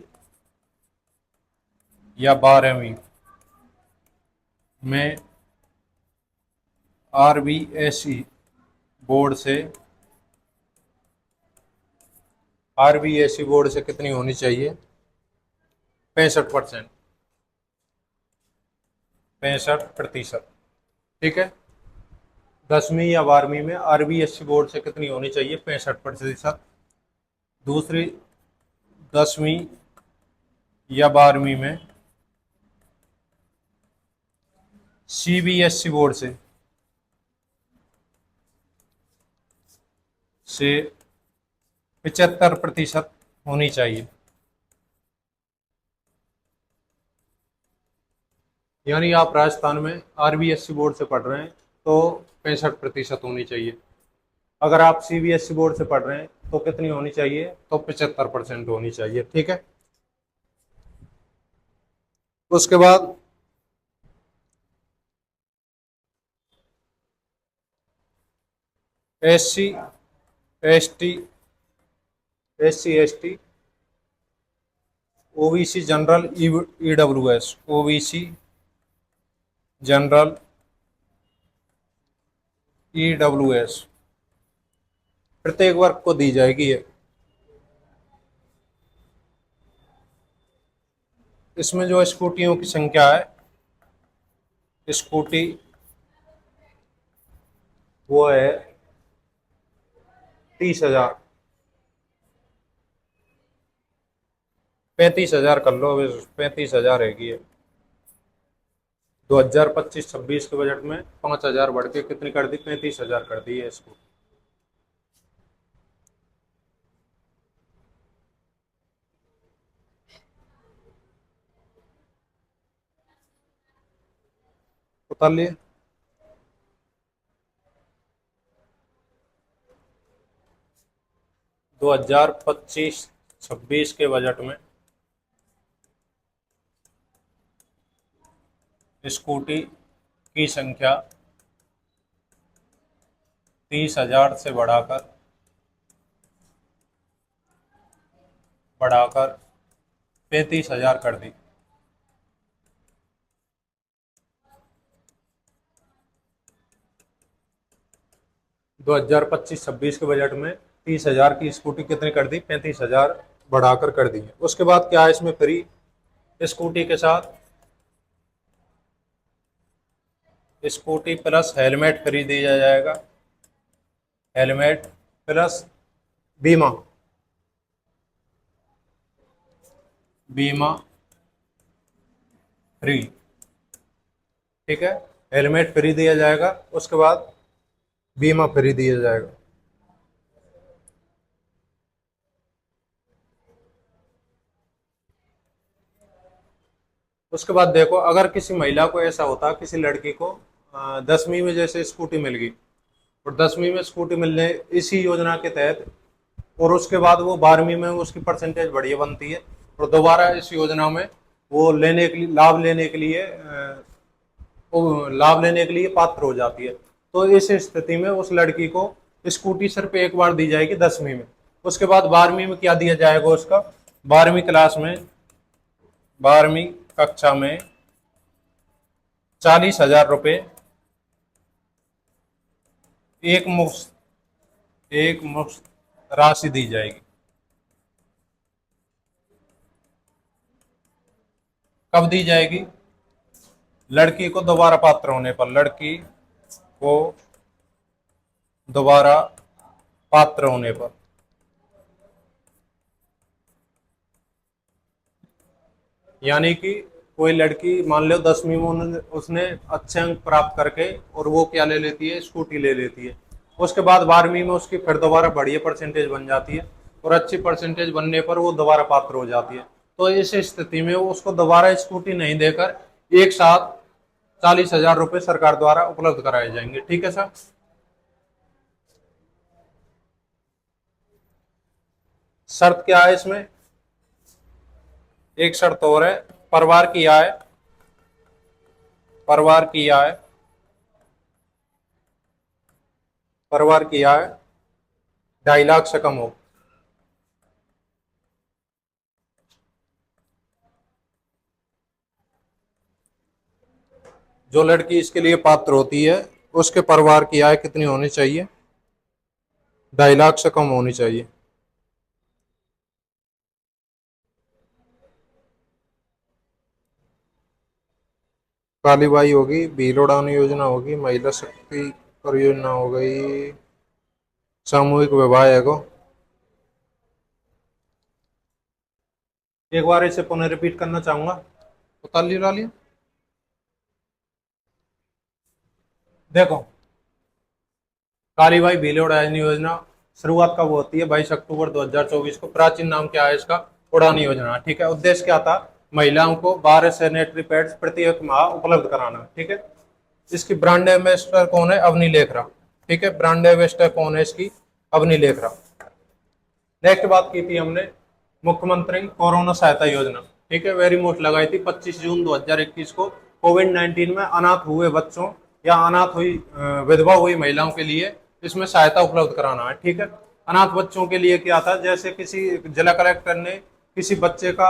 A: या 12वीं में आरबीएसई बोर्ड से, आरबीएसई बोर्ड से कितनी होनी चाहिए? 65%। 65%। ठीक है। 10वीं या 12वीं में आरबीएसई बोर्ड से कितनी होनी चाहिए? 65%। दूसरी, 10वीं या 12वीं में सीबीएसई बोर्ड से 75% होनी चाहिए। यानी आप राजस्थान में आरबीएसई बोर्ड से पढ़ रहे हैं तो 65% होनी चाहिए। अगर आप सीबीएसई बोर्ड से पढ़ रहे हैं तो कितनी होनी चाहिए? तो 75% होनी चाहिए। ठीक है। उसके बाद SC ST, SC OBC general, EWS, OBC general, EWS प्रत्येक वर्ग को दी जाएगी ये। इसमें जो स्कूटियों की संख्या है, स्कूटी वो है 30,000, 35,000 कर लो, 35,000 है। 2025-26 के बजट में 5,000 बढ़ के कितनी कर दी? 35,000 कर दी है इसको। उतार लिए। दो हजार 25-26 के बजट में स्कूटी की संख्या 30,000 से बढ़ाकर 35,000 कर दी। दो हजार 25-26 के बजट में 30,000 की स्कूटी कितनी कर दी? 35,000 बढ़ाकर कर दी है। उसके बाद क्या है इसमें फ्री? स्कूटी के साथ स्कूटी प्लस हेलमेट फ्री दिया जाएगा। हेलमेट प्लस बीमा, बीमा फ्री। ठीक है। हेलमेट फ्री दिया जाएगा, उसके बाद बीमा फ्री दिया जाएगा। उसके बाद देखो, अगर किसी महिला को ऐसा होता, किसी लड़की को 10वीं में जैसे स्कूटी मिल गई, और 10वीं में स्कूटी मिलने इसी योजना के तहत, और उसके बाद वो 12वीं में उसकी परसेंटेज बढ़िया बनती है और दोबारा इस योजना में वो लेने के लिए, लाभ लेने के लिए पात्र हो जाती है, तो इस स्थिति में उस लड़की को स्कूटी सिर्फ एक बार दी जाएगी 10वीं में। उसके बाद 12वीं में क्या दिया जाएगा उसका? 12वीं क्लास में, 12वीं कक्षा में 40,000 रुपये एक मुश्त राशि दी जाएगी। कब दी जाएगी? लड़की को दोबारा पात्र होने पर, लड़की को दोबारा पात्र होने पर। यानी कि कोई लड़की मान लो 10वीं में उसने अच्छे अंक प्राप्त करके और वो क्या ले लेती है, स्कूटी ले लेती है। उसके बाद 12वीं में उसकी फिर दोबारा बढ़िया परसेंटेज बन जाती है और अच्छी परसेंटेज बनने पर वो दोबारा पात्र हो जाती है। तो इस स्थिति में वो उसको दोबारा स्कूटी नहीं देकर एक साथ 40,000 रुपये सरकार द्वारा उपलब्ध कराए जाएंगे। ठीक है सर। शर्त क्या है इसमें, एक शर्त और है, परिवार की आय, परिवार की आय, परिवार की आय 2.5 लाख से कम हो। जो लड़की इसके लिए पात्र होती है उसके परिवार की आय कितनी होनी चाहिए, 2.5 लाख से कम होनी चाहिए। कालीबाई होगी, भील उड़ान योजना होगी, महिला शक्ति परियोजना हो गई, सामूहिक विवाह है को। एक बार इसे पुनः रिपीट करना चाहूंगा, बता लिया। देखो, कालीबाई भील उड़ान योजना शुरुआत कब होती है, 22 अक्टूबर 2024 को। प्राचीन नाम क्या है इसका, उड़ान योजना। ठीक है। उद्देश्य क्या था, महिलाओं को 12 सैनिटरी पैड्स प्रत्येक माह उपलब्ध कराना। ठीक है। इसकी ब्रांड एम्बेसडर कौन है, अवनी लेखरा। ठीक है, ब्रांड एम्बेसडर कौन है इसकी, अवनी लेखरा। नेक्स्ट बात की थी हमने मुख्यमंत्री कोरोना सहायता योजना। ठीक है, वेरी मोस्ट लगाई थी 25 जून 2021 को। कोविड-19 में अनाथ हुए बच्चों या अनाथ हुई विधवा हुई महिलाओं के लिए इसमें सहायता उपलब्ध कराना है। ठीक है। अनाथ बच्चों के लिए क्या था, जैसे किसी जिला कलेक्टर ने किसी बच्चे का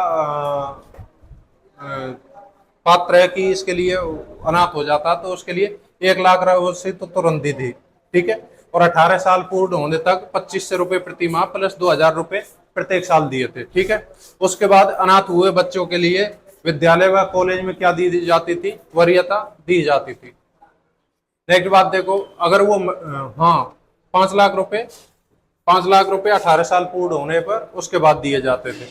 A: पात्र है कि इसके लिए अनाथ हो जाता तो उसके लिए 1 लाख राशि तो तुरंत दी थी। ठीक है। और 18 साल पूर्ण होने तक 2500 रुपये प्रति माह प्लस 2,000 रुपये प्रत्येक साल दिए थे। ठीक है। उसके बाद अनाथ हुए बच्चों के लिए विद्यालय व कॉलेज में क्या दी जाती थी, वरीयता दी जाती थी। नेक्स्ट बात देखो, अगर वो 5 लाख रुपए 18 साल पूर्ण होने पर उसके बाद दिए जाते थे।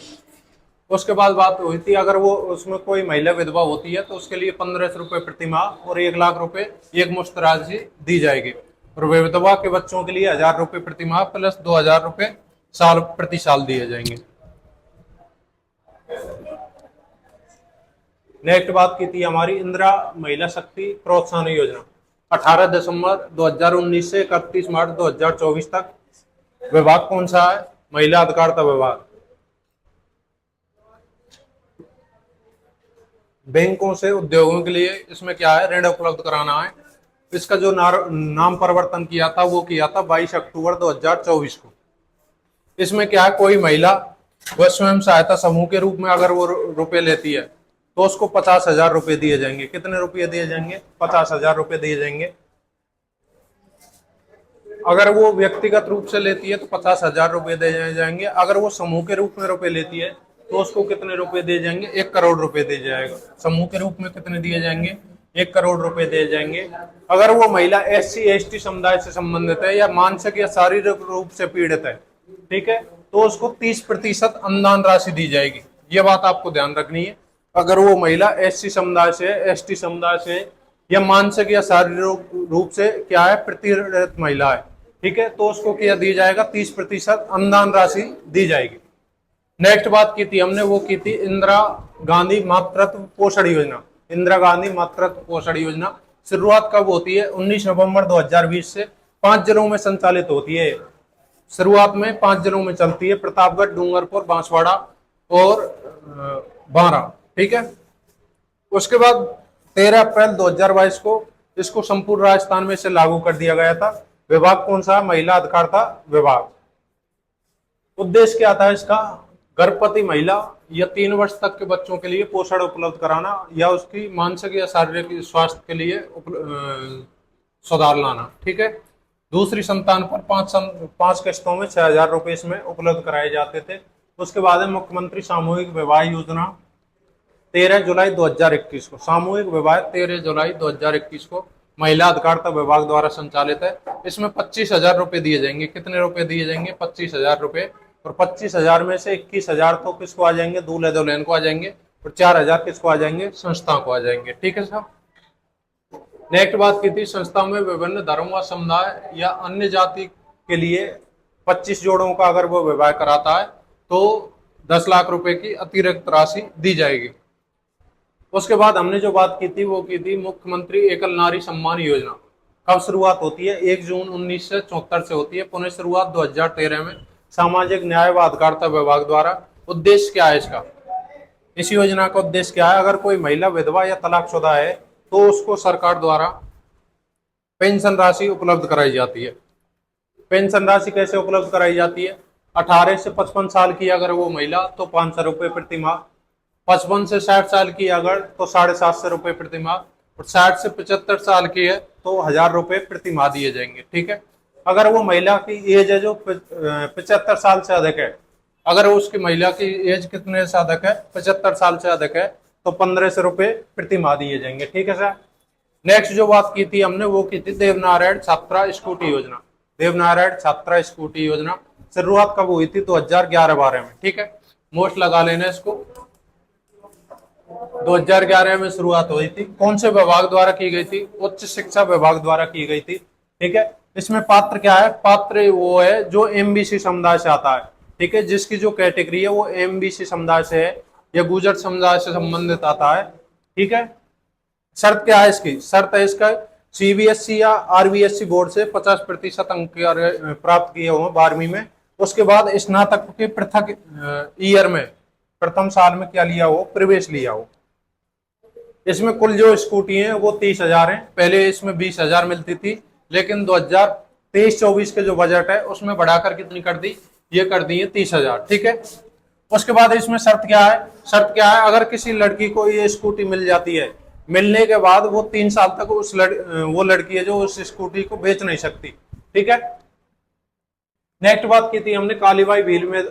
A: उसके बाद बात हुई थी, अगर वो उसमें कोई महिला विधवा होती है तो उसके लिए 1500 रुपये प्रति माह और 1 लाख रुपए एक मुश्त राशि दी जाएगी। और विधवा के बच्चों के लिए 1,000 रुपये प्रति माह प्लस 2,000 रुपये साल प्रति साल दिए जाएंगे। नेक्स्ट बात की थी हमारी इंदिरा महिला शक्ति प्रोत्साहन योजना। 18 दिसंबर 2019 से 31 मार्च 2024 तक। विभाग कौन सा है, महिला अधिकारिता विभाग। बैंकों से उद्योगों के लिए इसमें क्या है, ऋण उपलब्ध कराना है। इसका जो नाम परिवर्तन किया था वो किया था 22 अक्टूबर 2024 को। इसमें क्या है, कोई महिला वह स्वयं सहायता समूह के रूप में अगर वो रुपए लेती है तो उसको 50,000 रुपए दिए जाएंगे। कितने रुपये दिए जाएंगे, 50,000 रुपए दिए जाएंगे। अगर वो व्यक्तिगत रूप से लेती है तो 50,000 रुपए दिए जाएंगे। अगर वो समूह के रूप में रुपए लेती है तो उसको कितने रुपए दिए जाएंगे, 1 करोड़ रुपए दिए जाएगा। समूह के रूप में कितने दिए जाएंगे, 1 करोड़ रुपए दिए जाएंगे। अगर वो महिला SC/ST समुदाय से संबंधित है या मानसिक या शारीरिक रूप से पीड़ित है, ठीक है, तो उसको 30% अनुदान राशि दी जाएगी। ये बात आपको ध्यान रखनी है। अगर वो महिला SC समुदाय से, ST समुदाय से या मानसिक या शारीरिक रूप से क्या है, पीड़ित महिला है, ठीक है, तो उसको क्या दी जाएगा, 30% अनुदान राशि दी जाएगी। नेक्स्ट बात की थी हमने, वो की थी इंदिरा गांधी मातृत्व पोषण योजना। इंदिरा गांधी मातृत्व पोषण योजना शुरुआत कब होती है, 19 नवंबर 2020 से 5 जिलों में संचालित होती है। शुरुआत में 5 जिलों में चलती है, प्रतापगढ़, डूंगरपुर, बांसवाड़ा और बांरा। ठीक है। उसके बाद 13 अप्रैल 2022 को इसको संपूर्ण राजस्थान में से लागू कर दिया गया था। विभाग कौन सा, महिला अधिकारिता विभाग। उद्देश्य क्या था इसका, गर्भवती महिला या 3 वर्ष तक के बच्चों के लिए पोषण उपलब्ध कराना या उसकी मानसिक या शारीरिक स्वास्थ्य के लिए सुधार लाना। ठीक है। दूसरी संतान पर 5 किस्तों में 6,000 रुपए इसमें उपलब्ध कराए जाते थे। उसके बाद है मुख्यमंत्री सामूहिक विवाह योजना 13 जुलाई 2021 को। सामूहिक विवाह 13 जुलाई 2021 को महिला अधिकारिता विभाग द्वारा संचालित है। इसमें 25,000 रुपए दिए जाएंगे। कितने रुपए दिए जाएंगे, 25,000 रुपए। और 25,000 में से 21,000 तो किसको आ जाएंगे, दूल्हे दुल्हन को आ जाएंगे। और 4,000 किसको आ जाएंगे, संस्था को आ जाएंगे। ठीक है साहब। नेक्स्ट बात की थी, संस्था में विभिन्न धर्म व समुदाय या अन्य जाति के लिए 25 जोड़ों का अगर वो विवाह कराता है तो 10 लाख रुपए की अतिरिक्त राशि दी जाएगी। उसके बाद हमने जो बात की थी वो की थी मुख्यमंत्री एकल नारी सम्मान योजना। कब शुरुआत होती है, 1 जून 1974 से होती है। पुनः शुरुआत 2013 में सामाजिक न्याय व अधिकारिता विभाग द्वारा। उद्देश्य क्या है इसका, इस योजना का उद्देश्य क्या है, अगर कोई महिला विधवा या तलाकशुदा है तो उसको सरकार द्वारा पेंशन राशि उपलब्ध कराई जाती है। पेंशन राशि कैसे उपलब्ध कराई जाती है, 18 से 55 साल की अगर वो महिला तो 500 रुपये प्रति माह, 55 से 60 साल की अगर तो 750 रुपये प्रति माह, और 60 से 75 साल की है तो 1000 रुपये प्रति माह दिए जाएंगे। ठीक है। अगर वो महिला की एज है जो 75 साल से अधिक है, अगर उसकी महिला की एज कितने से अधिक है, 75 साल से अधिक है, तो 1500 रुपये प्रति माह दिए जाएंगे। ठीक है सर। नेक्स्ट जो बात की थी हमने वो की थी देवनारायण छात्रा स्कूटी योजना। देवनारायण छात्रा स्कूटी योजना शुरुआत कब हुई थी, 2011-12 में। ठीक है, मोस्ट लगा लेना इसको। 2011 में शुरुआत हुई थी। कौन से विभाग द्वारा की गई थी, उच्च शिक्षा विभाग द्वारा की गई थी। ठीक है। इसमें पात्र क्या है, पात्र वो है जो एमबीसी समुदाय से आता है। ठीक है, जिसकी जो कैटेगरी है वो एमबीसी समुदाय से है या गुर्जर समुदाय से संबंधित आता है। ठीक है। शर्त क्या है इसकी, शर्त है इसका सीबीएसई या आरबीएसई बोर्ड से 50% अंक प्राप्त किए हुए 12वीं में। उसके बाद स्नातक के पृथक ईयर में प्रथम साल में क्या लिया हो, प्रवेश लिया हो। इसमें कुल जो स्कूटी है वो 30,000 है। पहले इसमें 20,000 मिलती थी, लेकिन 2023-24 के जो बजट है उसमें बढ़ाकर कितनी कर दी, ये कर दी है 30,000। ठीक है। उसके बाद इसमें शर्त क्या है, शर्त क्या है, अगर किसी लड़की को ये स्कूटी मिल जाती है, मिलने के बाद वो 3 साल तक वो लड़की है जो उस स्कूटी को बेच नहीं सकती। ठीक है। नेक्स्ट बात की थी हमने कालीबाई भील में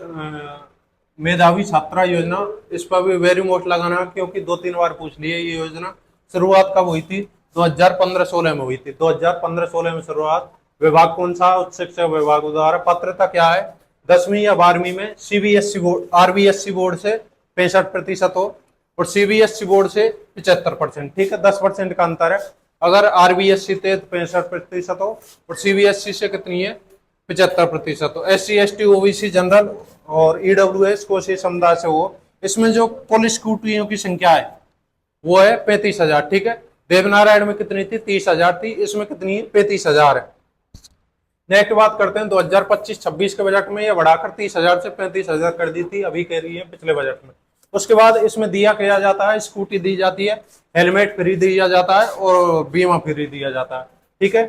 A: मेधावी छात्रा योजना। इस पर भी वेरी मोस्ट लगाना क्योंकि 2-3 बार पूछ लिए। ये योजना शुरुआत कब हुई थी, 2015-16 में हुई थी। 2015-16 में शुरुआत। विभाग कौन सा, उच्च शिक्षा विभाग द्वारा। पात्रता क्या है, 10वीं या 12वीं में सीबीएसई बोर्ड आरबीएसई बोर्ड से 65% हो और सीबीएसई बोर्ड से 75%। ठीक है, 10% का अंतर है। अगर आरबीएसई से 65% हो और सीबीएसई से कितनी है, 75% हो। SC ST OBC जनरल और ईडब्ल्यूएस कोसी समुदाय से हो। इसमें जो कुल स्कूटियों की संख्या है वो है 35,000। ठीक है। देवनारायण में कितनी थी, 30,000 थी। इसमें कितनी है, 35,000 है। नेक्स्ट बात करते हैं 2025-26 के बजट में ये बढ़ाकर 30,000 से 35,000 कर दी थी, अभी कह रही है पिछले बजट में। उसके बाद इसमें दिया किया जाता है, स्कूटी दी जाती है, हेलमेट फ्री दिया जाता है और बीमा फ्री दिया जाता है। ठीक है।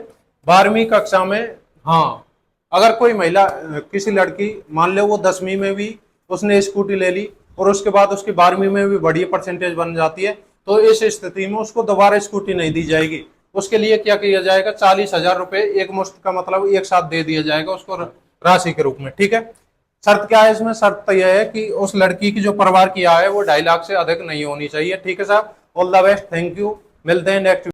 A: 12वीं कक्षा में, हाँ, अगर कोई महिला किसी लड़की मान लो वो 10वीं में भी उसने स्कूटी ले ली और उसके बाद उसकी 12वीं में भी बढ़िया परसेंटेज बन जाती है, तो इस स्थिति में उसको दोबारा स्कूटी नहीं दी जाएगी। उसके लिए क्या किया जाएगा, 40,000 रुपए एक मुश्त का मतलब एक साथ दे दिया जाएगा उसको राशि के रूप में। ठीक है। शर्त क्या है इसमें, शर्त यह है कि उस लड़की की जो परिवार की आय है वो 2.5 लाख से अधिक नहीं होनी चाहिए। ठीक है साहब। All the best, thank you. मिलते हैं नेक्स्ट